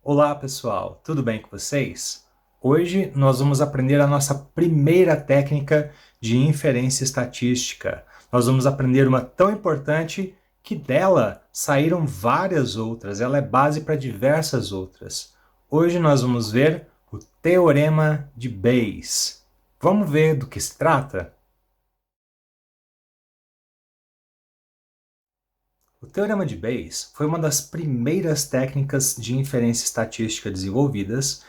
Olá pessoal, tudo bem com vocês? Hoje nós vamos aprender a nossa primeira técnica de inferência estatística. Nós vamos aprender uma tão importante que dela saíram várias outras, ela é base para diversas outras. Hoje nós vamos ver o Teorema de Bayes. Vamos ver do que se trata? O Teorema de Bayes foi uma das primeiras técnicas de inferência estatística desenvolvidas.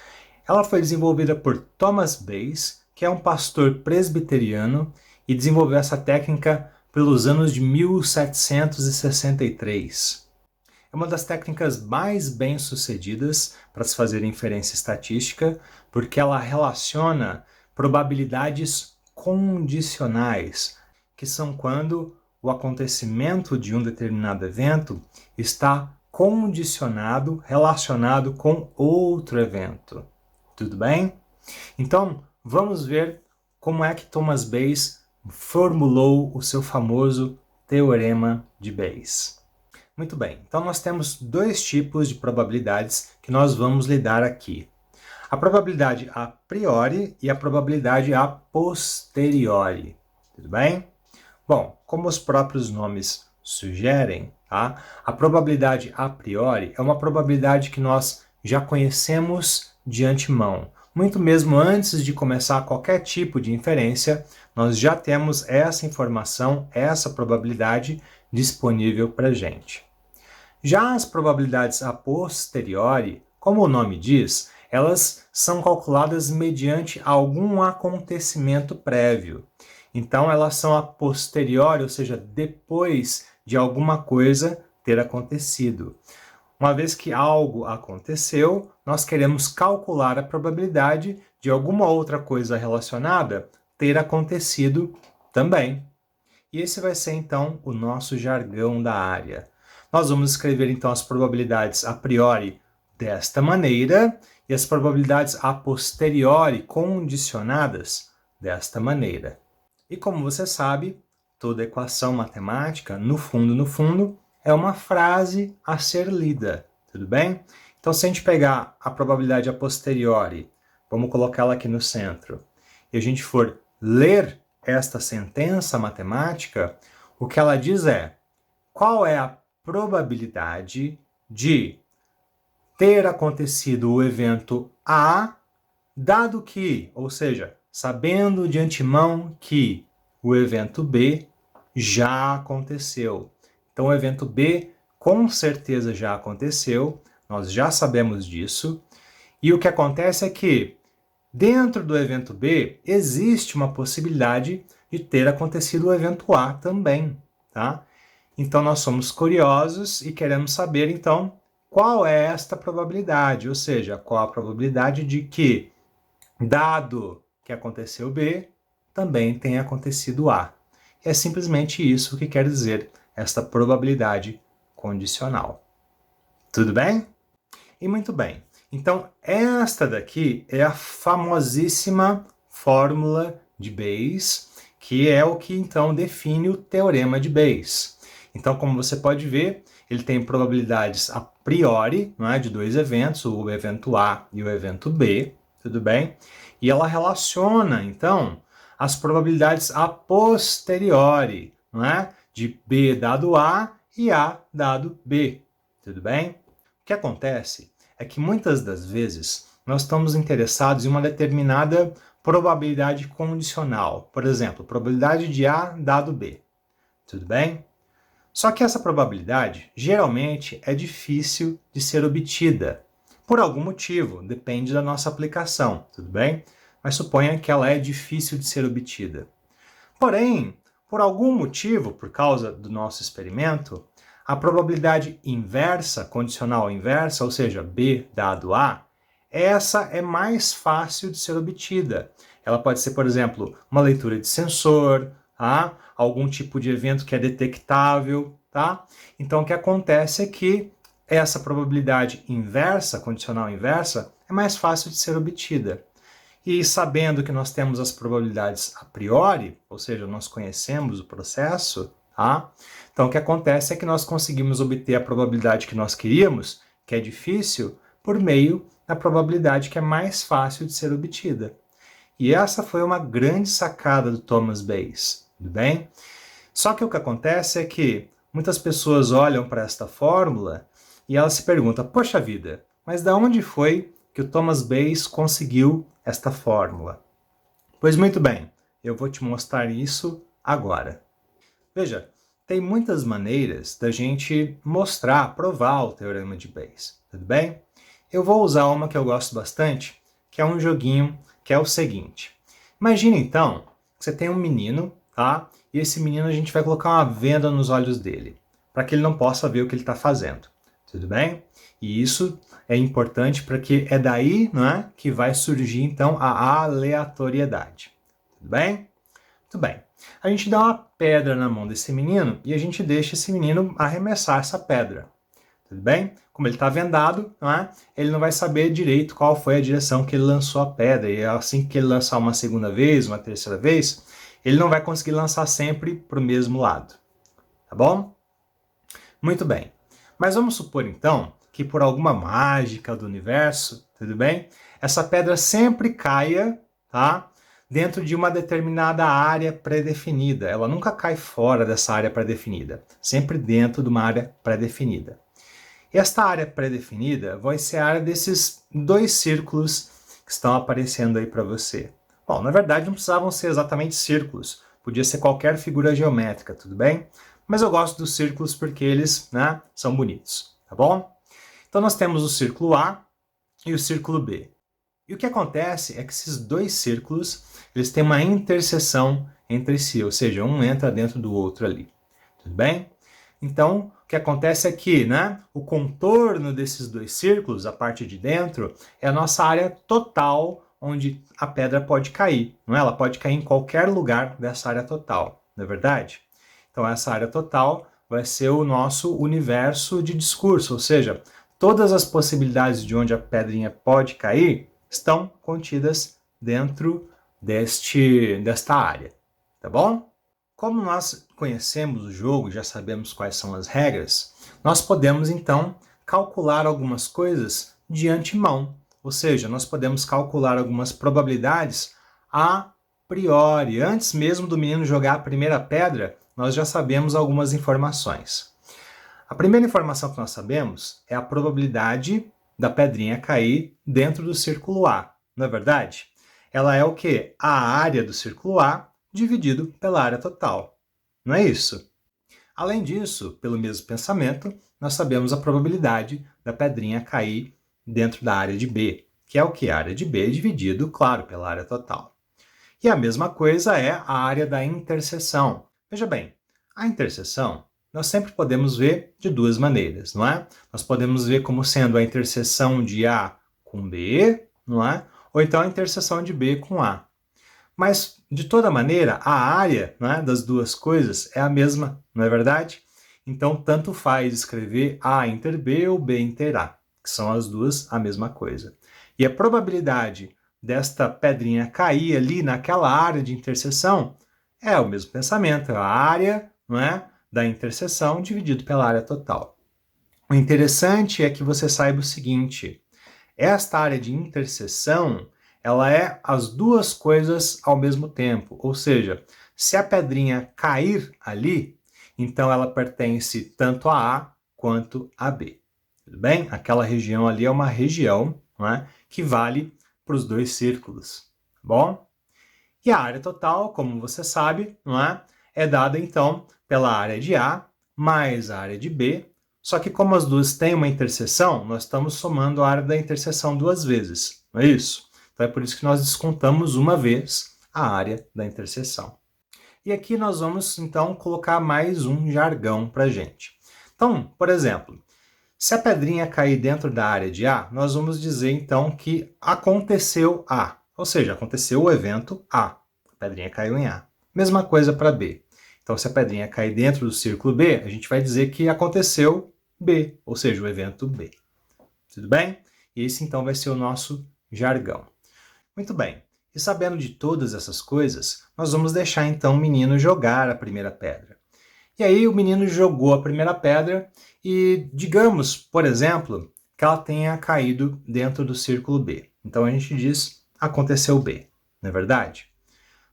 Ela foi desenvolvida por Thomas Bayes, que é um pastor presbiteriano, e desenvolveu essa técnica pelos anos de 1763. É uma das técnicas mais bem-sucedidas para se fazer inferência estatística, porque ela relaciona probabilidades condicionais, que são quando o acontecimento de um determinado evento está condicionado, relacionado com outro evento. Tudo bem? Então, vamos ver como é que Thomas Bayes formulou o seu famoso Teorema de Bayes. Muito bem, então nós temos dois tipos de probabilidades que nós vamos lidar aqui. A probabilidade a priori e a probabilidade a posteriori. Tudo bem? Bom, como os próprios nomes sugerem, tá? A probabilidade a priori é uma probabilidade que nós já conhecemos de antemão. Muito mesmo antes de começar qualquer tipo de inferência, nós já temos essa informação, essa probabilidade disponível para a gente. Já as probabilidades a posteriori, como o nome diz, elas são calculadas mediante algum acontecimento prévio. Então, elas são a posteriori, ou seja, depois de alguma coisa ter acontecido. Uma vez que algo aconteceu, nós queremos calcular a probabilidade de alguma outra coisa relacionada ter acontecido também. E esse vai ser, então, o nosso jargão da área. Nós vamos escrever, então, as probabilidades a priori desta maneira e as probabilidades a posteriori condicionadas desta maneira. E como você sabe, toda equação matemática, no fundo, é uma frase a ser lida, tudo bem? Então, se a gente pegar a probabilidade a posteriori, vamos colocá-la aqui no centro, e a gente for ler esta sentença matemática, o que ela diz é: qual é a probabilidade de ter acontecido o evento A, dado que, ou seja, sabendo de antemão que o evento B já aconteceu. Então, o evento B com certeza já aconteceu, nós já sabemos disso, e o que acontece é que dentro do evento B existe uma possibilidade de ter acontecido o evento A também, tá? Então, nós somos curiosos e queremos saber, então, qual é esta probabilidade, ou seja, qual a probabilidade de que, dado que aconteceu B, também tenha acontecido A. É simplesmente isso que quer dizer esta probabilidade condicional. Tudo bem? E muito bem. Então, esta daqui é a famosíssima fórmula de Bayes, que é o que então define o teorema de Bayes. Então, como você pode ver, ele tem probabilidades a priori, não é, de dois eventos, o evento A e o evento B, tudo bem? E ela relaciona, então, as probabilidades a posteriori, não é, de B dado A e A dado B, tudo bem? O que acontece é que muitas das vezes nós estamos interessados em uma determinada probabilidade condicional. Por exemplo, probabilidade de A dado B. Tudo bem? Só que essa probabilidade geralmente é difícil de ser obtida. Por algum motivo, depende da nossa aplicação, tudo bem? Mas suponha que ela é difícil de ser obtida. Porém, por algum motivo, por causa do nosso experimento, a probabilidade inversa, condicional inversa, ou seja, B dado A, essa é mais fácil de ser obtida. Ela pode ser, por exemplo, uma leitura de sensor, tá? Algum tipo de evento que é detectável. Tá? Então, o que acontece é que essa probabilidade inversa, condicional inversa, é mais fácil de ser obtida. E sabendo que nós temos as probabilidades a priori, ou seja, nós conhecemos o processo, tá? Então o que acontece é que nós conseguimos obter a probabilidade que nós queríamos, que é difícil, por meio da probabilidade que é mais fácil de ser obtida. E essa foi uma grande sacada do Thomas Bayes, tudo bem? Só que o que acontece é que muitas pessoas olham para esta fórmula e elas se perguntam, poxa vida, mas de onde foi que o Thomas Bayes conseguiu esta fórmula? Pois muito bem, eu vou te mostrar isso agora. Veja, tem muitas maneiras da gente mostrar, provar o Teorema de Bayes, tudo bem? Eu vou usar uma que eu gosto bastante, que é um joguinho que é o seguinte. Imagina então que você tem um menino, tá? E esse menino a gente vai colocar uma venda nos olhos dele, para que ele não possa ver o que ele está fazendo, tudo bem? E isso é importante porque é daí, não é, que vai surgir então a aleatoriedade, tudo bem? Muito bem. A gente dá uma pedra na mão desse menino e a gente deixa esse menino arremessar essa pedra. Tudo bem? Como ele está vendado, não é? Ele não vai saber direito qual foi a direção que ele lançou a pedra. E assim que ele lançar uma segunda vez, uma terceira vez, ele não vai conseguir lançar sempre para o mesmo lado. Tá bom? Muito bem. Mas vamos supor então que por alguma mágica do universo, tudo bem? Essa pedra sempre caia, tá? Dentro de uma determinada área pré-definida. Ela nunca cai fora dessa área pré-definida, sempre dentro de uma área pré-definida. Esta área pré-definida vai ser a área desses dois círculos que estão aparecendo aí para você. Bom, na verdade não precisavam ser exatamente círculos, podia ser qualquer figura geométrica, tudo bem? Mas eu gosto dos círculos porque eles, né, são bonitos, tá bom? Então nós temos o círculo A e o círculo B. E o que acontece é que esses dois círculos, eles têm uma interseção entre si, ou seja, um entra dentro do outro ali. Tudo bem? Então, o que acontece é que, né, o contorno desses dois círculos, a parte de dentro, é a nossa área total onde a pedra pode cair. Não é? Ela pode cair em qualquer lugar dessa área total, não é verdade? Então, essa área total vai ser o nosso universo de discurso, ou seja, todas as possibilidades de onde a pedrinha pode cair estão contidas dentro desta área, tá bom? Como nós conhecemos o jogo, já sabemos quais são as regras, nós podemos então calcular algumas coisas de antemão, ou seja, nós podemos calcular algumas probabilidades a priori, antes mesmo do menino jogar a primeira pedra, nós já sabemos algumas informações. A primeira informação que nós sabemos é a probabilidade da pedrinha cair dentro do círculo A, não é verdade? Ela é o quê? A área do círculo A dividido pela área total. Não é isso? Além disso, pelo mesmo pensamento, nós sabemos a probabilidade da pedrinha cair dentro da área de B, que é o que? A área de B dividido, claro, pela área total. E a mesma coisa é a área da interseção. Veja bem, a interseção nós sempre podemos ver de duas maneiras, não é? Nós podemos ver como sendo a interseção de A com B, não é? Ou então a interseção de B com A. Mas, de toda maneira, a área, né, das duas coisas é a mesma, não é verdade? Então, tanto faz escrever A inter B ou B inter A, que são as duas a mesma coisa. E a probabilidade desta pedrinha cair ali naquela área de interseção é o mesmo pensamento, é a área, não é, da interseção dividido pela área total. O interessante é que você saiba o seguinte, esta área de interseção ela é as duas coisas ao mesmo tempo, ou seja, se a pedrinha cair ali, então ela pertence tanto a A quanto a B. Tudo bem? Aquela região ali é uma região, não é, que vale para os dois círculos. Tá bom? E a área total, como você sabe, não é dada então pela área de A mais a área de B, só que como as duas têm uma interseção, nós estamos somando a área da interseção duas vezes, não é isso? Então é por isso que nós descontamos uma vez a área da interseção. E aqui nós vamos então colocar mais um jargão para a gente. Então, por exemplo, se a pedrinha cair dentro da área de A, nós vamos dizer então que aconteceu A, ou seja, aconteceu o evento A. A pedrinha caiu em A. Mesma coisa para B. Então, se a pedrinha cair dentro do círculo B, a gente vai dizer que aconteceu B, ou seja, o evento B. Tudo bem? E esse então vai ser o nosso jargão. Muito bem. E sabendo de todas essas coisas, nós vamos deixar então o menino jogar a primeira pedra. E aí o menino jogou a primeira pedra e digamos, por exemplo, que ela tenha caído dentro do círculo B. Então a gente diz aconteceu B, não é verdade?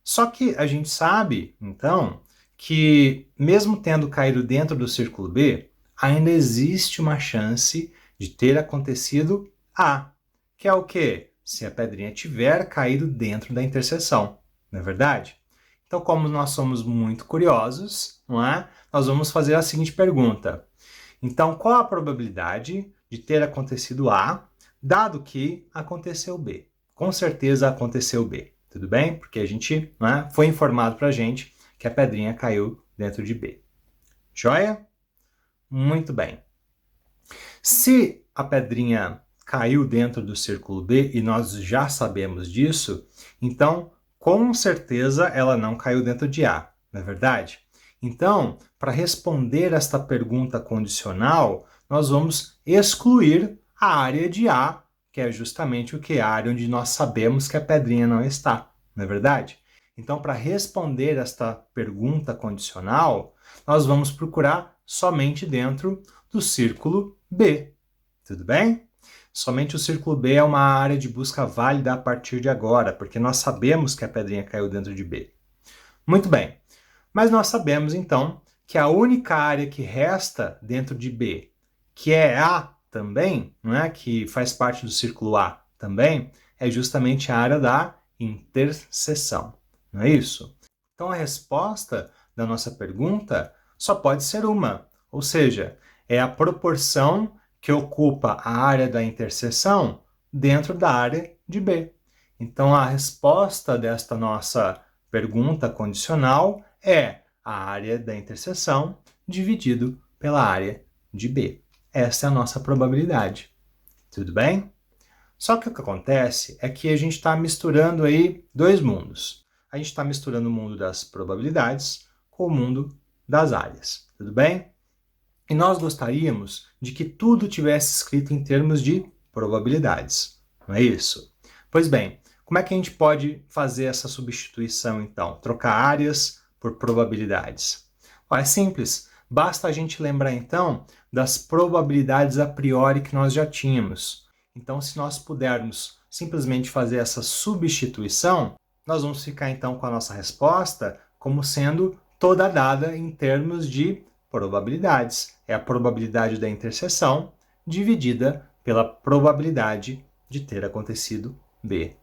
Só que a gente sabe, então, que mesmo tendo caído dentro do círculo B, ainda existe uma chance de ter acontecido A, que é o quê? Se a pedrinha tiver caído dentro da interseção, não é verdade? Então, como nós somos muito curiosos, não é? Nós vamos fazer a seguinte pergunta. Então, qual a probabilidade de ter acontecido A, dado que aconteceu B? Com certeza aconteceu B, tudo bem? Porque a gente, não é, foi informado para a gente que a pedrinha caiu dentro de B. Joia? Muito bem. Se a pedrinha caiu dentro do círculo B e nós já sabemos disso, então com certeza ela não caiu dentro de A, não é verdade? Então, para responder esta pergunta condicional, nós vamos excluir a área de A, que é justamente o que? A área onde nós sabemos que a pedrinha não está, não é verdade? Então, para responder esta pergunta condicional, nós vamos procurar somente dentro do círculo B. Tudo bem? Somente o círculo B é uma área de busca válida a partir de agora, porque nós sabemos que a pedrinha caiu dentro de B. Muito bem. Mas nós sabemos, então, que a única área que resta dentro de B, que é A também, não é? Que faz parte do círculo A também, é justamente a área da interseção. Não é isso? Então, a resposta da nossa pergunta só pode ser uma, ou seja, é a proporção que ocupa a área da interseção dentro da área de B. Então, a resposta desta nossa pergunta condicional é a área da interseção dividido pela área de B. Essa é a nossa probabilidade. Tudo bem? Só que o que acontece é que a gente está misturando aí dois mundos. A gente está misturando o mundo das probabilidades com o mundo das áreas. Tudo bem? E nós gostaríamos de que tudo tivesse escrito em termos de probabilidades. Não é isso? Pois bem, como é que a gente pode fazer essa substituição, então? Trocar áreas por probabilidades. É simples, basta a gente lembrar, então, das probabilidades a priori que nós já tínhamos. Então, se nós pudermos simplesmente fazer essa substituição, nós vamos ficar, então, com a nossa resposta como sendo toda dada em termos de probabilidades. É a probabilidade da interseção dividida pela probabilidade de ter acontecido B.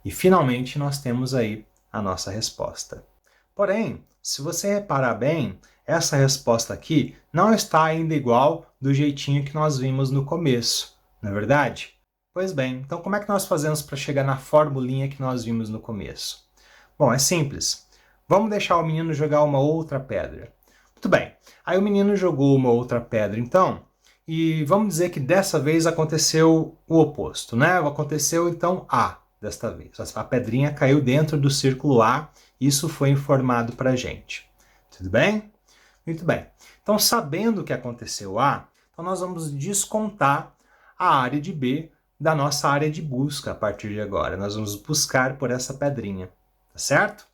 E, finalmente, nós temos aí a nossa resposta. Porém, se você reparar bem, essa resposta aqui não está ainda igual do jeitinho que nós vimos no começo, não é verdade? Pois bem, então como é que nós fazemos para chegar na formulinha que nós vimos no começo? Bom, é simples. Vamos deixar o menino jogar uma outra pedra. Muito bem, aí o menino jogou uma outra pedra então, e vamos dizer que dessa vez aconteceu o oposto, né? Aconteceu então A desta vez. A pedrinha caiu dentro do círculo A, isso foi informado para a gente. Tudo bem? Muito bem. Então, sabendo que aconteceu A, então nós vamos descontar a área de B da nossa área de busca a partir de agora. Nós vamos buscar por essa pedrinha, tá certo?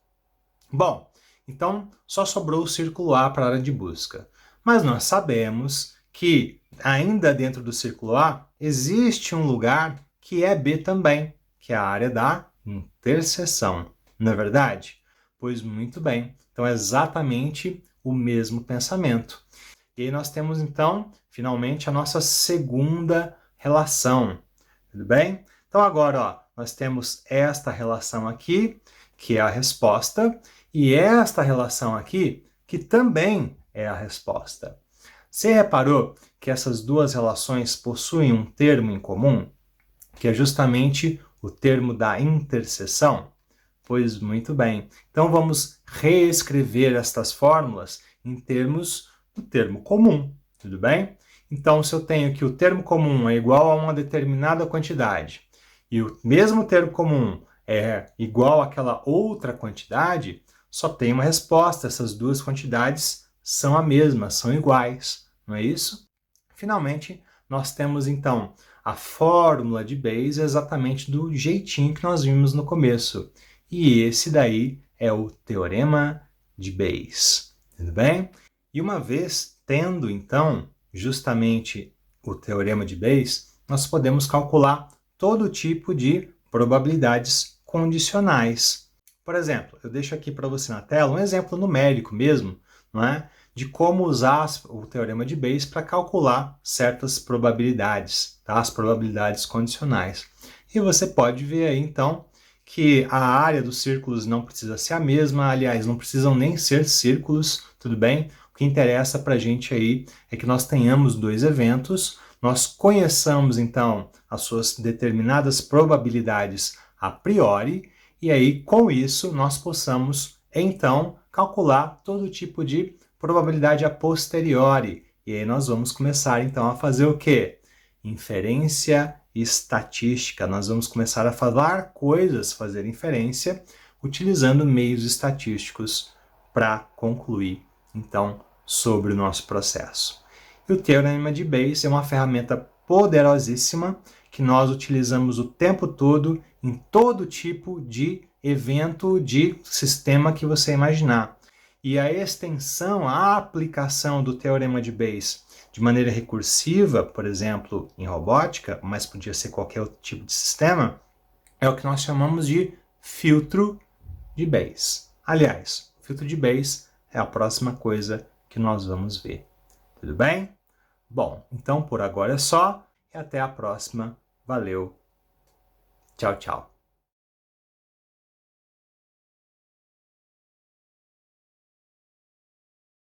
Bom, então só sobrou o círculo A para a área de busca. Mas nós sabemos que ainda dentro do círculo A existe um lugar que é B também, que é a área da interseção. Não é verdade? Pois muito bem. Então é exatamente o mesmo pensamento. E aí nós temos então, finalmente, a nossa segunda relação. Tudo bem? Então agora, ó, nós temos esta relação aqui, que é a resposta, e esta relação aqui, que também é a resposta. Você reparou que essas duas relações possuem um termo em comum, que é justamente o termo da interseção? Pois muito bem. Então vamos reescrever estas fórmulas em termos do termo comum, tudo bem? Então, se eu tenho que o termo comum é igual a uma determinada quantidade e o mesmo termo comum é igual àquela outra quantidade, só tem uma resposta. Essas duas quantidades são a mesma, são iguais, não é isso? Finalmente, nós temos então a fórmula de Bayes exatamente do jeitinho que nós vimos no começo. E esse daí é o teorema de Bayes. Tudo bem? E uma vez tendo, então, justamente o teorema de Bayes, nós podemos calcular todo tipo de probabilidades condicionais. Por exemplo, eu deixo aqui para você na tela um exemplo numérico mesmo, não é? De como usar o teorema de Bayes para calcular certas probabilidades, tá? As probabilidades condicionais. E você pode ver aí, então, que a área dos círculos não precisa ser a mesma, aliás, não precisam nem ser círculos, tudo bem? O que interessa para a gente aí é que nós tenhamos dois eventos, nós conheçamos, então, as suas determinadas probabilidades a priori, e aí, com isso, nós possamos, então, calcular todo tipo de probabilidade a posteriori. E aí nós vamos começar, então, a fazer o quê? Inferência estatística. Nós vamos começar a falar coisas, fazer inferência, utilizando meios estatísticos para concluir, então, sobre o nosso processo. E o Teorema de Bayes é uma ferramenta poderosíssima que nós utilizamos o tempo todo em todo tipo de evento, de sistema que você imaginar. E a extensão, a aplicação do Teorema de Bayes de maneira recursiva, por exemplo, em robótica, mas podia ser qualquer outro tipo de sistema, é o que nós chamamos de filtro de Bayes. Aliás, o filtro de Bayes é a próxima coisa que nós vamos ver. Tudo bem? Bom, então por agora é só e até a próxima. Valeu. Tchau, tchau.